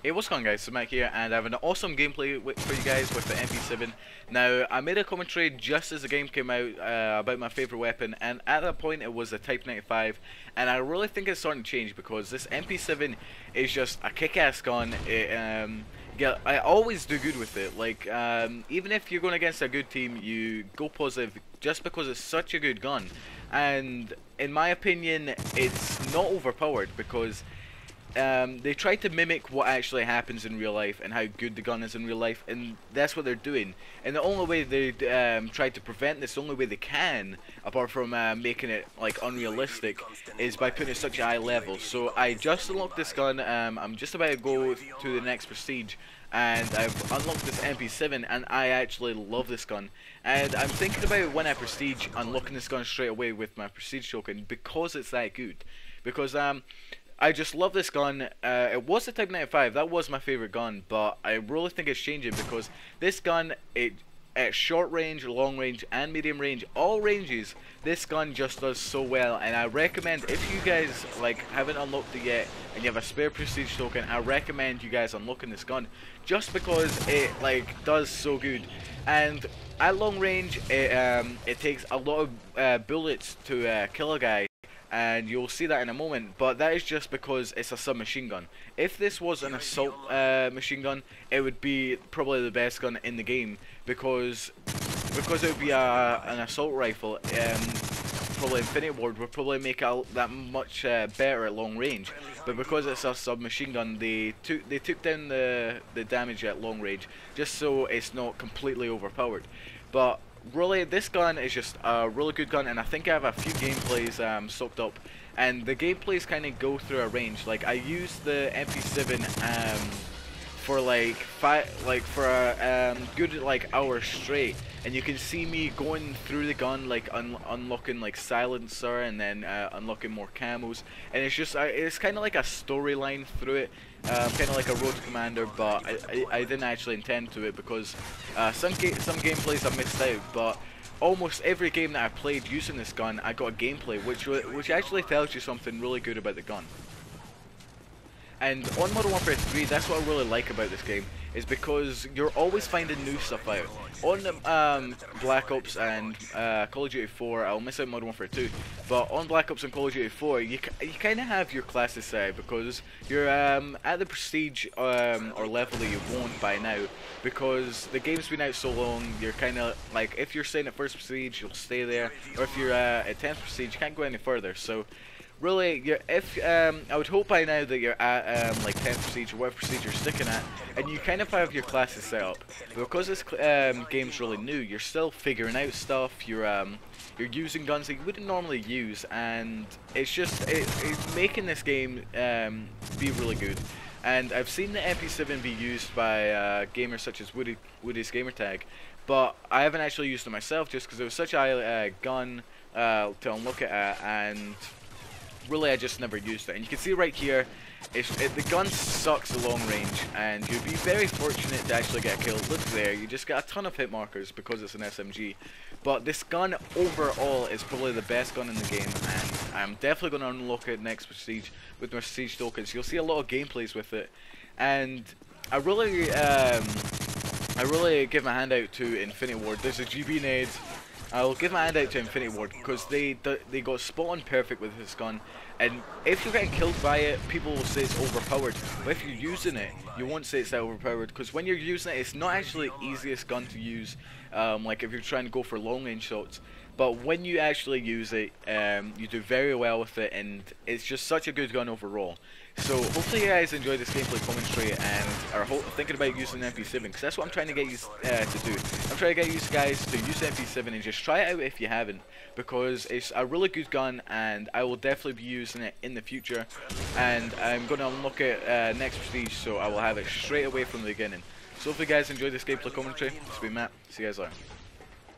Hey, what's going on, guys? So Matt here, and I have an awesome gameplay for you guys with the MP7. Now, I made a commentary just as the game came out about my favourite weapon, and at that point it was the Type 95, and I really think it's starting to change because this MP7 is just a kick-ass gun. Yeah, I always do good with it. Like, even if you're going against a good team, you go positive just because it's such a good gun. And in my opinion, it's not overpowered because they try to mimic what actually happens in real life and how good the gun is in real life, and that's what they're doing. And the only way they try to prevent this, the only way they can, apart from making it like unrealistic, is by putting it at such a high level. So I just unlocked this gun. I'm just about to go to the next prestige, and I've unlocked this MP7, and I actually love this gun. And I'm thinking about when I prestige unlocking this gun straight away with my prestige token because it's that good. Because I just love this gun. It was the Type 95, that was my favorite gun, but I really think it's changing because this gun, at short range, long range, and medium range, all ranges, this gun just does so well. And I recommend, if you guys like haven't unlocked it yet and you have a spare prestige token, I recommend you guys unlocking this gun just because it like does so good. And at long range, it takes a lot of bullets to kill a guy, and you'll see that in a moment, but that is just because it's a submachine gun. If this was an assault machine gun, it would be probably the best gun in the game because it would be an assault rifle. Probably Infinity Ward would probably make it that much better at long range, but because it's a submachine gun, they took down the damage at long range just so it's not completely overpowered. But really, this gun is just a really good gun, and I think I have a few gameplays soaked up, and the gameplays kind of go through a range. Like, I use the MP7 for for a good like hour straight, and you can see me going through the gun, like unlocking like silencer, and then unlocking more camos, and it's just it's kind of like a storyline through it. Kind of like a road commander, but I didn't actually intend to it because some gameplays I missed out. But almost every game that I played using this gun, I got a gameplay which actually tells you something really good about the gun. And on Modern Warfare 3, that's what I really like about this game, is because you're always finding new stuff out. On Black Ops and Call of Duty 4, I'll miss out Modern Warfare 2, but on Black Ops and Call of Duty 4, you kind of have your classes set because you're at the prestige or level that you won't by now, because the game's been out so long. You're kind of like, if you're staying at first prestige, you'll stay there, or if you're at 10th prestige, you can't go any further. So really, I would hope by now that you're at like 10th prestige or whatever prestige you're sticking at, and you kind of have your classes set up. But because this game's really new, you're still figuring out stuff. You're using guns that you wouldn't normally use, and it's just it's making this game be really good. And I've seen the MP7 be used by gamers such as Woody's Gamertag, but I haven't actually used it myself just because it was such a gun to unlock it at, and really I just never used it. And you can see right here, the gun sucks at long range, and you'd be very fortunate to actually get a kill. Look there, you just got a ton of hit markers because it's an SMG. But this gun overall is probably the best gun in the game, and I'm definitely going to unlock it next prestige with my prestige tokens. You'll see a lot of gameplays with it, and I really give my hand out to Infinity Ward. There's a GB nade. I'll give my hand out to Infinity Ward because they got spot on perfect with this gun, and if you're getting killed by it, people will say it's overpowered, but if you're using it, you won't say it's that overpowered, because when you're using it, it's not actually the easiest gun to use, like if you're trying to go for long range shots. But when you actually use it, you do very well with it, and it's just such a good gun overall. So hopefully you guys enjoyed this gameplay commentary and are thinking about using the MP7, because that's what I'm trying to get you to do. I'm trying to get you guys to use the MP7 and just try it out if you haven't, because it's a really good gun, and I will definitely be using it in the future. And I'm going to unlock it next prestige, so I will have it straight away from the beginning. So hopefully you guys enjoyed this gameplay commentary. This has been Matt. See you guys later.